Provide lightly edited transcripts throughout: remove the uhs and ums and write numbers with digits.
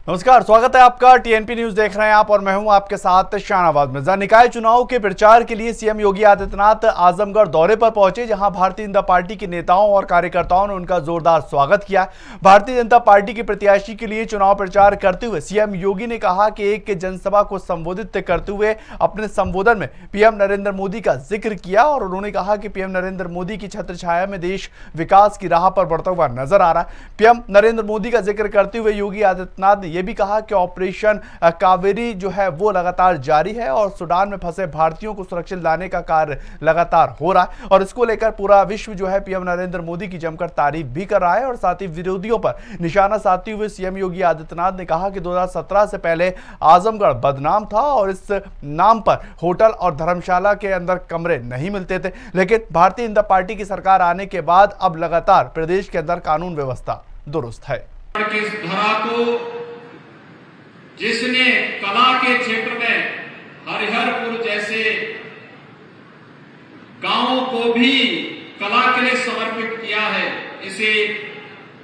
नमस्कार, स्वागत है आपका। टीएनपी न्यूज देख रहे हैं आप और मैं हूं आपके साथ शाहनवाज मिर्जा। निकाय चुनाव के प्रचार के लिए सीएम योगी आदित्यनाथ आजमगढ़ दौरे पर पहुंचे, जहां भारतीय जनता पार्टी के नेताओं और कार्यकर्ताओं ने उनका जोरदार स्वागत किया। भारतीय जनता पार्टी के प्रत्याशी के लिए चुनाव प्रचार करते हुए सीएम योगी ने कहा कि एक जनसभा को संबोधित करते हुए अपने संबोधन में पीएम नरेंद्र मोदी का जिक्र किया और उन्होंने कहा कि पीएम नरेंद्र मोदी की छत्र छाया में देश विकास की राह पर बढ़ता हुआ नजर आ रहा है। पीएम नरेंद्र मोदी का जिक्र करते हुए योगी आदित्यनाथ ने यह भी कहा कि ऑपरेशन कावेरी जो है वो लगातार जारी है और सूडान में फंसे भारतीयों को सुरक्षित लाने का कार्य लगातार हो रहा है और इसको लेकर पूरा विश्व जो है पीएम नरेंद्र मोदी की जमकर तारीफ भी कर रहा है। और साथ ही विरोधियों पर निशाना साधते हुए सीएम योगी आदित्यनाथ ने कहा कि 2017 से पहले आजमगढ़ बदनाम था और इस नाम पर होटल और धर्मशाला के अंदर कमरे नहीं मिलते थे, लेकिन भारतीय जनता पार्टी की सरकार आने के बाद अब लगातार प्रदेश के अंदर कानून व्यवस्था दुरुस्त है। जिसने कला के क्षेत्र में हरिहरपुर जैसे गांवों को भी कला के लिए समर्पित किया है, इसे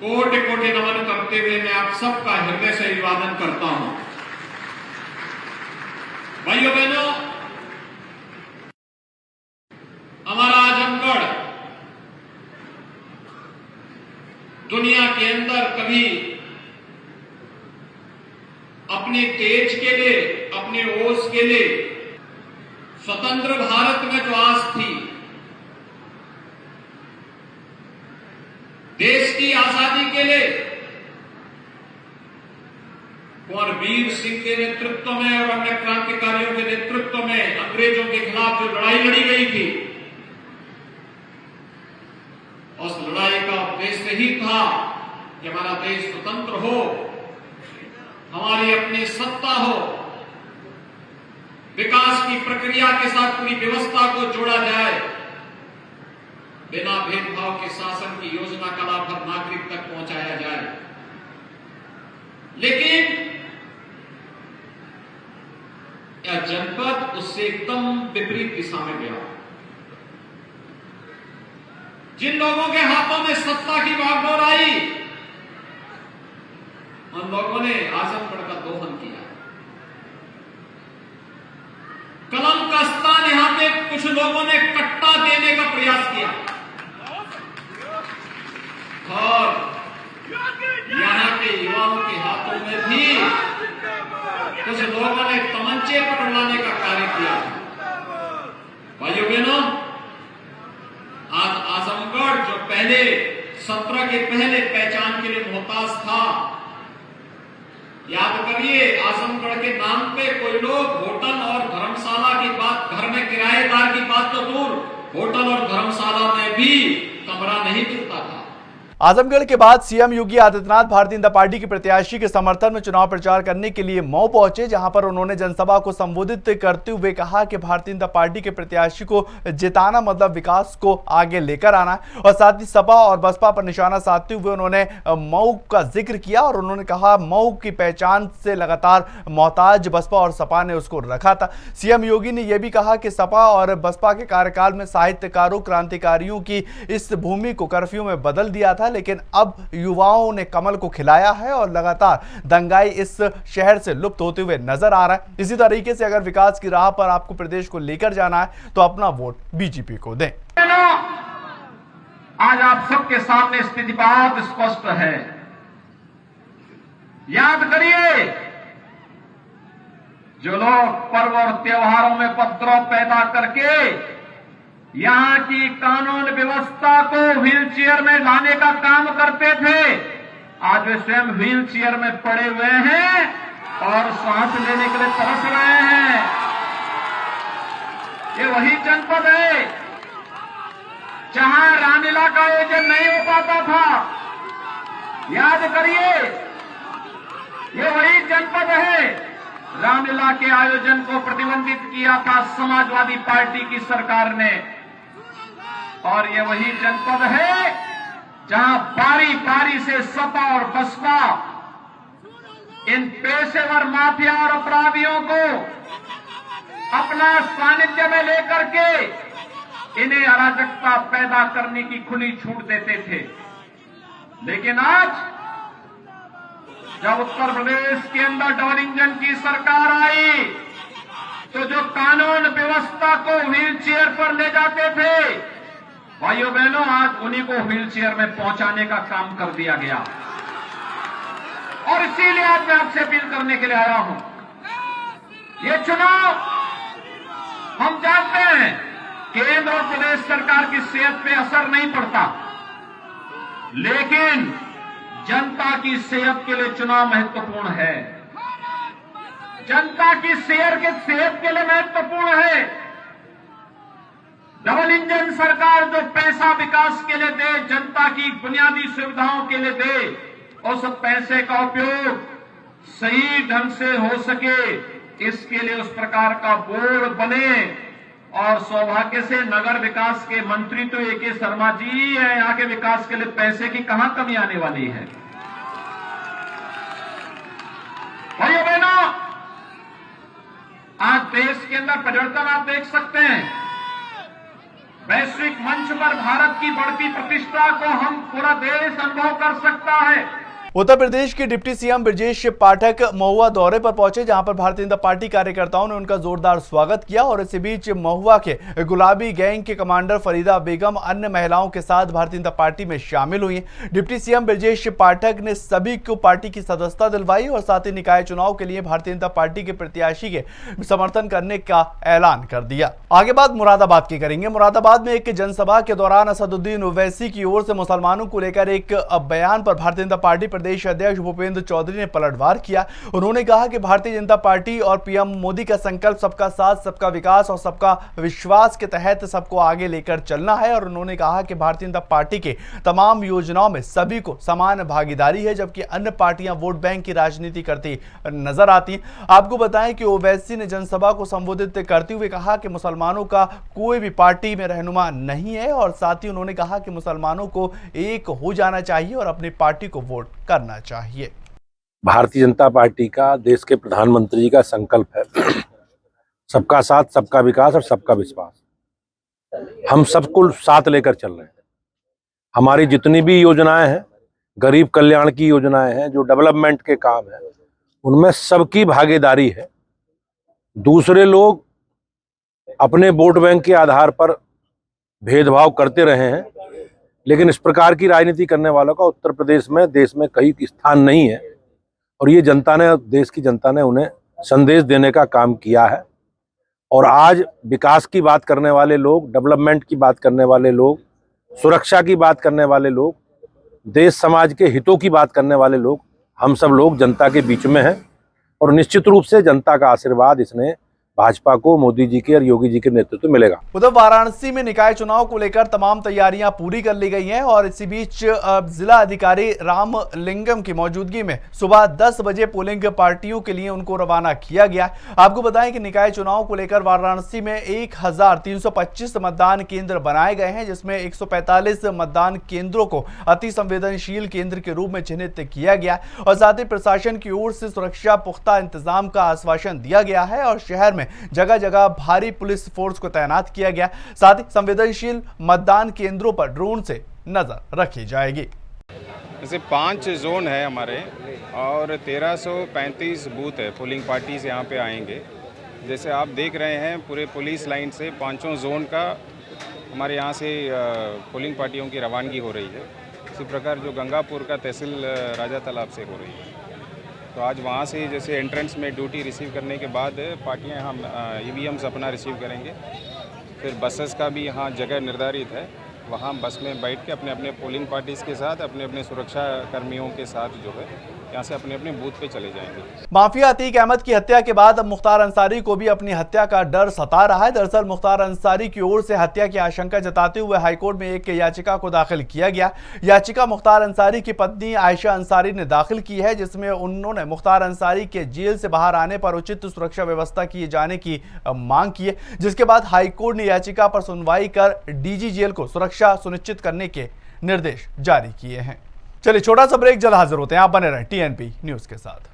कोटि कोटि नमन करते हुए मैं आप सबका हृदय से अभिवादन करता हूं। भाइयों बहनों, हमारा आजमगढ़ दुनिया के अंदर कभी अपने तेज के लिए, अपने ओज के लिए स्वतंत्र भारत में जो आस थी, देश की आजादी के लिए कुंवर वीर सिंह के नेतृत्व में और अन्य क्रांतिकारियों के नेतृत्व में अंग्रेजों के खिलाफ जो लड़ाई लड़ी गई थी, उस लड़ाई का उद्देश्य ही था कि हमारा देश स्वतंत्र हो, हमारी अपनी सत्ता हो, विकास की प्रक्रिया के साथ पूरी व्यवस्था को जोड़ा जाए, बिना भेदभाव के शासन की योजना का लाभ हर नागरिक तक पहुंचाया जाए। लेकिन यह जनपद उससे एकदम विपरीत दिशा में गया। जिन लोगों के हाथों में सत्ता की बागडोर आई, उन लोगों ने आजमगढ़ का दोहन किया। कलम का स्थान यहां पे कुछ लोगों ने कट्टा देने का प्रयास किया और यहां के युवाओं के हाथों में भी कुछ लोगों ने तमंचे पकड़वाने का कार्य किया। भाइयों बहनों, आज आजमगढ़ जो पहले 17 के पहले पहचान के लिए मोहताज था, याद करिए, आजमगढ़ के नाम पे कोई लोग होटल और धर्मशाला की बात, घर में किराएदार की बात तो दूर, होटल और धर्मशाला में भी कमरा नहीं मिलता था। आजमगढ़ के बाद सीएम योगी आदित्यनाथ भारतीय जनता पार्टी के प्रत्याशी के समर्थन में चुनाव प्रचार करने के लिए मऊ पहुंचे, जहां पर उन्होंने जनसभा को संबोधित करते हुए कहा कि भारतीय जनता पार्टी के प्रत्याशी को जिताना मतलब विकास को आगे लेकर आना और साथ ही सपा और बसपा पर निशाना साधते हुए उन्होंने मऊ का जिक्र किया और उन्होंने कहा मऊ की पहचान से लगातार मोहताज बसपा और सपा ने उसको रखा था। सीएम योगी ने यह भी कहा कि सपा और बसपा के कार्यकाल में साहित्यकारों, क्रांतिकारियों की इस भूमि को कर्फ्यू में बदल दिया था, लेकिन अब युवाओं ने कमल को खिलाया है और लगातार दंगाई इस शहर से लुप्त होते हुए नजर आ रहा है। इसी तरीके से अगर विकास की राह पर आपको प्रदेश को लेकर जाना है तो अपना वोट बीजेपी को दें। आज आप सबके सामने स्थिति बहुत स्पष्ट है। याद करिए, जो लोग पर्व और त्योहारों में उपद्रव पैदा करके यहां की कानून व्यवस्था को व्हील चेयर में लाने का काम करते थे, आज वे स्वयं व्हील चेयर में पड़े हुए हैं और सांस लेने के लिए तरस रहे हैं। ये वही जनपद है जहां रामलीला का आयोजन नहीं हो पाता था। याद करिए, ये वही जनपद है, रामलीला के आयोजन को प्रतिबंधित किया था समाजवादी पार्टी की सरकार ने। और ये वही जनपद है जहां बारी बारी से सपा और बसपा इन पेशेवर माफिया और अपराधियों को अपना सानिध्य में लेकर के इन्हें अराजकता पैदा करने की खुली छूट देते थे। लेकिन आज जब उत्तर प्रदेश के अंदर डबल इंजन की सरकार आई तो जो कानून व्यवस्था को व्हील चेयर पर ले जाते थे, भाइयों बहनों, आज उन्हीं को व्हील चेयर में पहुंचाने का काम कर दिया गया। और इसीलिए आज मैं आपसे अपील करने के लिए आया हूं। ये चुनाव हम जानते हैं केंद्र और प्रदेश सरकार की सेहत पे असर नहीं पड़ता, लेकिन जनता की सेहत के लिए चुनाव महत्वपूर्ण है। जनता की सेहत के लिए महत्वपूर्ण है। डबल इंजन सरकार जो पैसा विकास के लिए दे, जनता की बुनियादी सुविधाओं के लिए दे, उस पैसे का उपयोग सही ढंग से हो सके, इसके लिए उस प्रकार का बोर्ड बने। और सौभाग्य से नगर विकास के मंत्री तो ए.के. शर्मा जी हैं। यहाँ के विकास के लिए पैसे की कहां कमी आने वाली है। भाइयों बहनों, आज देश के अंदर परिवर्तन आप देख सकते हैं। वैश्विक मंच पर भारत की बढ़ती प्रतिष्ठा को हम पूरा देश अनुभव कर सकता है। उत्तर प्रदेश के डिप्टी सीएम ब्रजेश पाठक महुआ दौरे पर पहुंचे, जहां पर भारतीय जनता पार्टी कार्यकर्ताओं ने उनका जोरदार स्वागत किया। और इसी बीच महुआ के गुलाबी गैंग के कमांडर फरीदा बेगम अन्य महिलाओं के साथ भारतीय जनता पार्टी में शामिल हुई। डिप्टी सीएम ब्रजेश पाठक ने सभी को पार्टी की सदस्यता दिलवाई और साथ ही निकाय चुनाव के लिए भारतीय जनता पार्टी के प्रत्याशी के समर्थन करने का ऐलान कर दिया। आगे बात मुरादाबाद की करेंगे। मुरादाबाद में एक जनसभा के दौरान असदुद्दीन ओवैसी की ओर से मुसलमानों को लेकर एक बयान पर भारतीय जनता पार्टी प्रदेश अध्यक्ष भूपेंद्र चौधरी ने पलटवार किया। उन्होंने कहा कि भारतीय जनता पार्टी और पीएम मोदी का संकल्प सबका साथ, सबका विकास और सबका विश्वास के तहत सबको आगे लेकर चलना है। और उन्होंने कहा कि भारतीय जनता पार्टी के तमाम योजनाओं में सभी को समान भागीदारी है, जबकि अन्य पार्टियां वोट बैंक की राजनीति करती नजर आती। आपको बताएं कि ओवैसी ने जनसभा को संबोधित करते हुए कहा कि मुसलमानों का कोई भी पार्टी में रहनुमा नहीं है और साथ ही उन्होंने कहा कि मुसलमानों को एक हो जाना चाहिए और अपनी पार्टी को वोट करना चाहिए। भारतीय जनता पार्टी का देश के प्रधानमंत्री जी का संकल्प है सबका साथ, सबका विकास और सबका विश्वास। हम सबको साथ लेकर चल रहे हैं। हमारी जितनी भी योजनाएं हैं, गरीब कल्याण की योजनाएं हैं, जो डेवलपमेंट के काम हैं, उनमें सबकी भागीदारी है। दूसरे लोग अपने वोट बैंक के आधार पर भेदभाव करते रहे हैं, लेकिन इस प्रकार की राजनीति करने वालों का उत्तर प्रदेश में, देश में कहीं स्थान नहीं है। और ये जनता ने, देश की जनता ने उन्हें संदेश देने का काम किया है। और आज विकास की बात करने वाले लोग, डेवलपमेंट की बात करने वाले लोग, सुरक्षा की बात करने वाले लोग, देश समाज के हितों की बात करने वाले लोग, हम सब लोग जनता के बीच में हैं। और निश्चित रूप से जनता का आशीर्वाद इसने भाजपा को, मोदी जी के और योगी जी के नेतृत्व में मिलेगा। उधर वाराणसी में निकाय चुनाव को लेकर तमाम तैयारियां पूरी कर ली गई हैं और इसी बीच जिला अधिकारी रामलिंगम की मौजूदगी में सुबह 10 बजे पोलिंग पार्टियों के लिए उनको रवाना किया गया। आपको बताएं कि निकाय चुनाव को लेकर वाराणसी में 1325 मतदान केंद्र बनाए गए हैं, जिसमें 145 मतदान केंद्रों को अति संवेदनशील केंद्र के रूप में चिन्हित किया गया और साथ ही प्रशासन की ओर से सुरक्षा पुख्ता इंतजाम का आश्वासन दिया गया है और शहर में जगह जगह भारी पुलिस फोर्स को तैनात किया गया। साथ ही संवेदनशील मतदान केंद्रों पर ड्रोन से नजर रखी जाएगी। जैसे 5 जोन है हमारे और 1335 बूथ है। पोलिंग पार्टीज यहाँ पे आएंगे। जैसे आप देख रहे हैं पूरे पुलिस लाइन से 5 जोन का हमारे यहाँ से पोलिंग पार्टियों की रवानगी हो रही है। इसी प्रकार जो गंगापुर का तहसील राजा तालाब से हो रही है, तो आज वहाँ से जैसे एंट्रेंस में ड्यूटी रिसीव करने के बाद पार्टियाँ हम EVMs अपना रिसीव करेंगे। फिर बसेस का भी यहाँ जगह निर्धारित है, वहाँ बस में बैठ के अपने अपने पोलिंग पार्टीज़ के साथ, अपने अपने सुरक्षा कर्मियों के साथ जो है यहाँ से अपने अपने बूथ पे चले जाएंगे। माफिया अतीक अहमद की हत्या के बाद अब मुख्तार अंसारी को भी अपनी हत्या का डर सता रहा है। दरअसल मुख्तार अंसारी की ओर से हत्या की आशंका जताते हुए हाईकोर्ट में एक याचिका को दाखिल किया गया। याचिका मुख्तार अंसारी की पत्नी आयशा अंसारी ने दाखिल की है, जिसमें उन्होंने मुख्तार अंसारी के जेल से बाहर आने पर उचित सुरक्षा व्यवस्था किए जाने की मांग की है, जिसके बाद हाईकोर्ट ने याचिका पर सुनवाई कर DG जेल को सुरक्षा सुनिश्चित करने के निर्देश जारी किए हैं। चलिए छोटा सा ब्रेक, जल्द हाजिर होते हैं। आप बने रहें TNP न्यूज के साथ।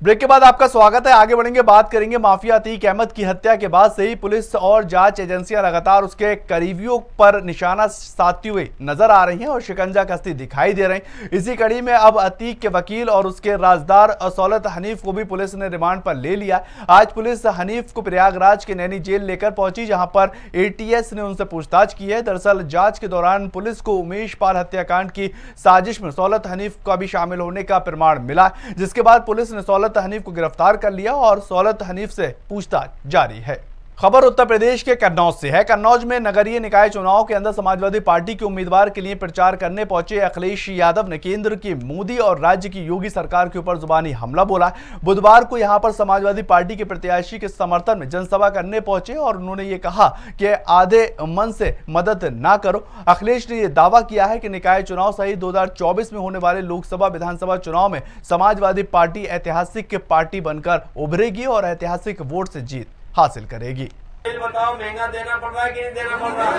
ब्रेक के बाद आपका स्वागत है। आगे बढ़ेंगे, बात करेंगे माफिया अतीक अहमद की हत्या के बाद से ही पुलिस और जांच एजेंसियां लगातार उसके करीबियों पर निशाना साधती हुई नजर आ रही हैं और शिकंजा कसती दिखाई दे रही हैं। इसी कड़ी में अब अतीक के वकील और उसके राजदार सौलत हनीफ को भी पुलिस ने रिमांड पर ले लिया। आज पुलिस हनीफ को प्रयागराज के नैनी जेल लेकर पहुंची, जहां पर एटीएस ने उनसे पूछताछ की है। दरअसल जांच के दौरान पुलिस को उमेश पाल हत्याकांड की साजिश में सौलत हनीफ का भी शामिल होने का प्रमाण मिला, जिसके बाद पुलिस ने सौलत हनीफ को गिरफ्तार कर लिया और सौलत हनीफ से पूछताछ जारी है। खबर उत्तर प्रदेश के कन्नौज से है। कन्नौज में नगरीय निकाय चुनाव के अंदर समाजवादी पार्टी के उम्मीदवार के लिए प्रचार करने पहुंचे अखिलेश यादव ने केंद्र की मोदी और राज्य की योगी सरकार के ऊपर जुबानी हमला बोला। बुधवार को यहां पर समाजवादी पार्टी के प्रत्याशी के समर्थन में जनसभा करने पहुंचे और उन्होंने ये कहा कि आधे मन से मदद ना करो। अखिलेश ने यह दावा किया है कि निकाय चुनाव सहित 2024 में होने वाले लोकसभा विधानसभा चुनाव में समाजवादी पार्टी ऐतिहासिक पार्टी बनकर उभरेगी और ऐतिहासिक वोट से जीत हासिल करेगी। बिल बताओ, महंगा देना पड़ रहा है कि नहीं देना पड़ रहा?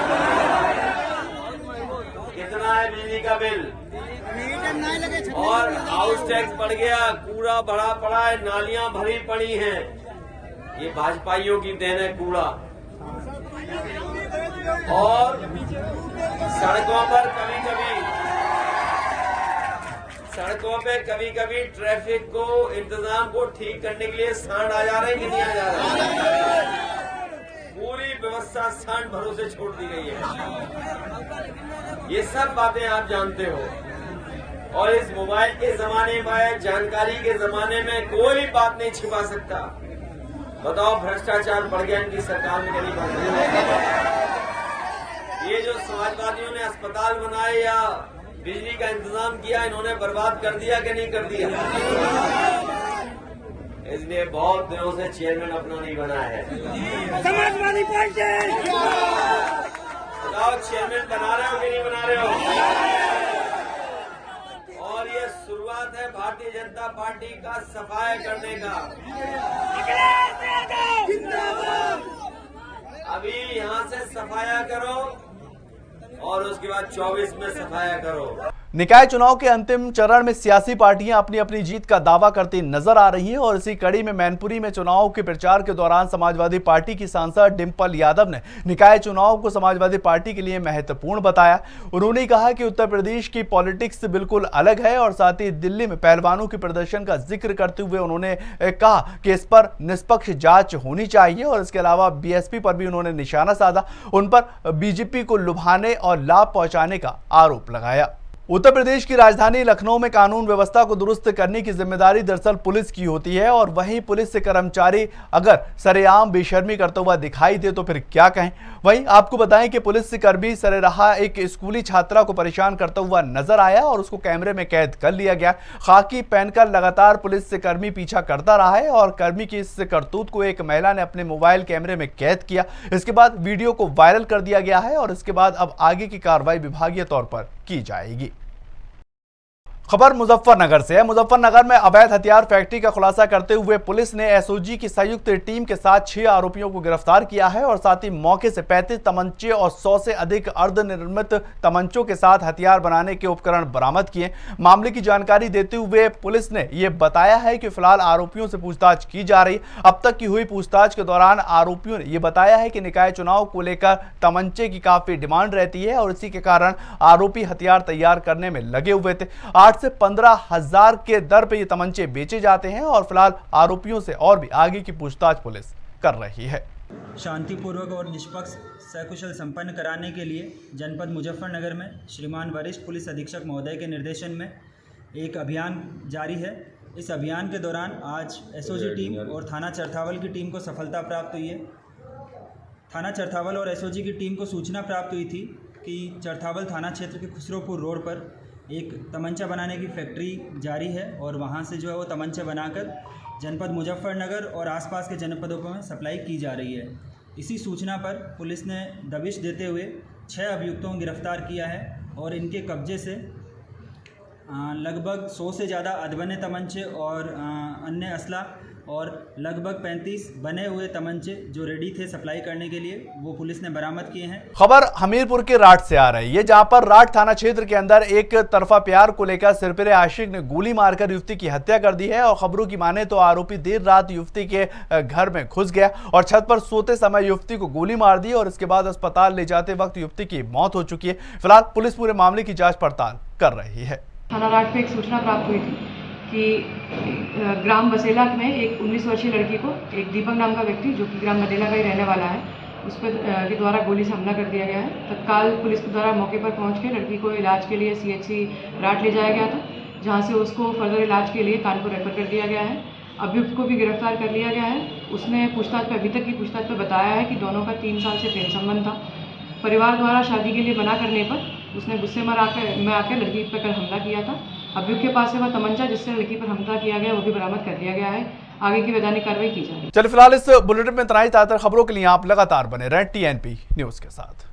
कितना है बिजली का बिल? और हाउस टैक्स बढ़ गया, कूड़ा भरा पड़ा है, नालियां भरी पड़ी हैं। ये भाजपाइयों की देन है कूड़ा। और सड़कों पर कभी कभी ट्रैफिक को इंतजाम को ठीक करने के लिए सांड आ जा रहे हैं कि नहीं आ जा रहे हैं? पूरी व्यवस्था सांड भरोसे छोड़ दी गई है। ये सब बातें आप जानते हो और इस मोबाइल के जमाने में, जानकारी के जमाने में कोई बात नहीं छिपा सकता। बताओ, भ्रष्टाचार बढ़ गया इनकी सरकार में, नहीं बढ़ गया? ये जो समाजवादियों ने अस्पताल बनाए या बिजली का इंतजाम किया, इन्होंने बर्बाद कर दिया कि नहीं कर दिया? इसलिए बहुत दिनों से चेयरमैन अपना नहीं बना है समाजवादी पार्टी। बताओ, चेयरमैन बना रहे हो कि नहीं बना रहे हो? और ये शुरुआत है भारतीय जनता पार्टी का सफाया करने का। अभी यहाँ से सफाया करो और उसके बाद 24 में सफाया करो। निकाय चुनाव के अंतिम चरण में सियासी पार्टियां अपनी अपनी जीत का दावा करती नजर आ रही हैं और इसी कड़ी में मैनपुरी में चुनाव के प्रचार के दौरान समाजवादी पार्टी की सांसद डिंपल यादव ने निकाय चुनाव को समाजवादी पार्टी के लिए महत्वपूर्ण बताया। उन्होंने कहा कि उत्तर प्रदेश की पॉलिटिक्स बिल्कुल अलग है और साथ ही दिल्ली में पहलवानों के प्रदर्शन का जिक्र करते हुए उन्होंने कहा कि इस पर निष्पक्ष जांच होनी चाहिए और इसके अलावा बीएसपी पर भी उन्होंने निशाना साधा, उन पर बीजेपी को लुभाने और लाभ पहुंचाने का आरोप लगाया। उत्तर प्रदेश की राजधानी लखनऊ में कानून व्यवस्था को दुरुस्त करने की जिम्मेदारी दरअसल पुलिस की होती है और वहीं पुलिस से कर्मचारी अगर सरेआम बेशर्मी करता हुआ दिखाई दे तो फिर क्या कहें। वहीं आपको बताएं कि पुलिस से कर्मी सरेराह एक स्कूली छात्रा को परेशान करता हुआ नजर आया और उसको कैमरे में कैद कर लिया गया। खाकी पहनकर लगातार पुलिस से कर्मी पीछा करता रहा है और कर्मी की इस करतूत को एक महिला ने अपने मोबाइल कैमरे में कैद किया। इसके बाद वीडियो को वायरल कर दिया गया है और इसके बाद अब आगे की कार्रवाई विभागीय तौर पर की जाएगी। खबर मुजफ्फरनगर से है। मुजफ्फरनगर में अवैध हथियार फैक्ट्री का खुलासा करते हुए पुलिस ने एसओजी की संयुक्त टीम के साथ 6 आरोपियों को गिरफ्तार किया है और साथ ही मौके से 35 तमंचे और 100 से अधिक अर्धनिर्मित तमंचों के साथ हथियार बनाने के उपकरण बरामद किए। मामले की जानकारी देते हुए पुलिस ने यह बताया है कि फिलहाल आरोपियों से पूछताछ की जा रही। अब तक की हुई पूछताछ के दौरान आरोपियों ने यह बताया है कि निकाय चुनाव को लेकर तमंचे की काफी डिमांड रहती है और इसी के कारण आरोपी हथियार तैयार करने में लगे हुए थे। 8 से 15,000 के दर पे ये तमंचे बेचे जाते हैं और फिलहाल आरोपियों से और भी आगे की पूछताछ पुलिस कर रही है। शांतिपूर्वक और निष्पक्ष सकुशल संपन्न कराने के लिए जनपद मुजफ्फरनगर में श्रीमान वरिष्ठ पुलिस अधीक्षक महोदय के निर्देशन में एक अभियान जारी है। इस अभियान के दौरान आज एसओजी टीम और थाना चरथावल की टीम को सफलता प्राप्त हुई है। थाना चरथावल और एसओजी की टीम को सूचना प्राप्त हुई थी कि चरथावल थाना क्षेत्र के खुसरोपुर रोड पर एक तमंचा बनाने की फैक्ट्री जारी है और वहाँ से जो है वो तमंचा बनाकर जनपद मुजफ्फरनगर और आसपास के जनपदों में सप्लाई की जा रही है। इसी सूचना पर पुलिस ने दबिश देते हुए 6 अभियुक्तों को गिरफ्तार किया है और इनके कब्जे से लगभग 100 से ज़्यादा अधबने तमंचे और अन्य असला और लगभग 35 बने हुए तमंचे जो रेडी थे सप्लाई करने के लिए, वो पुलिस ने बरामद किए हैं। खबर हमीरपुर के राठ से आ रही है, जहां पर राठ थाना क्षेत्र के अंदर एक तरफा प्यार को लेकर सिरपिरे आशिक ने गोली मारकर युवती की हत्या कर दी है। और खबरों की माने तो आरोपी देर रात युवती के घर में घुस गया और छत पर सोते समय युवती को गोली मार दी और इसके बाद अस्पताल ले जाते वक्त युवती की मौत हो चुकी है। फिलहाल पुलिस पूरे मामले की जांच पड़ताल कर रही है। थाना राठ पे एक सूचना प्राप्त हुई थी कि ग्राम बसेला में एक 19 वर्षीय लड़की को एक दीपक नाम का व्यक्ति, जो कि ग्राम बदेला का ही रहने वाला है, उस पर के द्वारा गोली से हमला कर दिया गया है। तत्काल पुलिस के द्वारा मौके पर पहुंच के लड़की को इलाज के लिए CHC राठ ले जाया गया था, जहां से उसको फर्दर इलाज के लिए कानपुर रेफर कर दिया गया है। अभियुक्त को भी गिरफ्तार कर लिया गया है। उसने पूछताछ में, अभी तक की पूछताछ में बताया है कि दोनों का 3 साल से प्रेम संबंध था। परिवार द्वारा शादी के लिए मना करने पर उसने गुस्से में आकर लड़की पर हमला किया था। अभियुक्त के पास से वह तमंचा जिससे लड़की पर हमला किया गया वो भी बरामद कर दिया गया है। आगे की वैधानिक कार्रवाई की जाएगी। चलिए फिलहाल इस बुलेटिन में इतना ही। ज्यादातर खबरों के लिए आप लगातार बने रहें TNP न्यूज के साथ।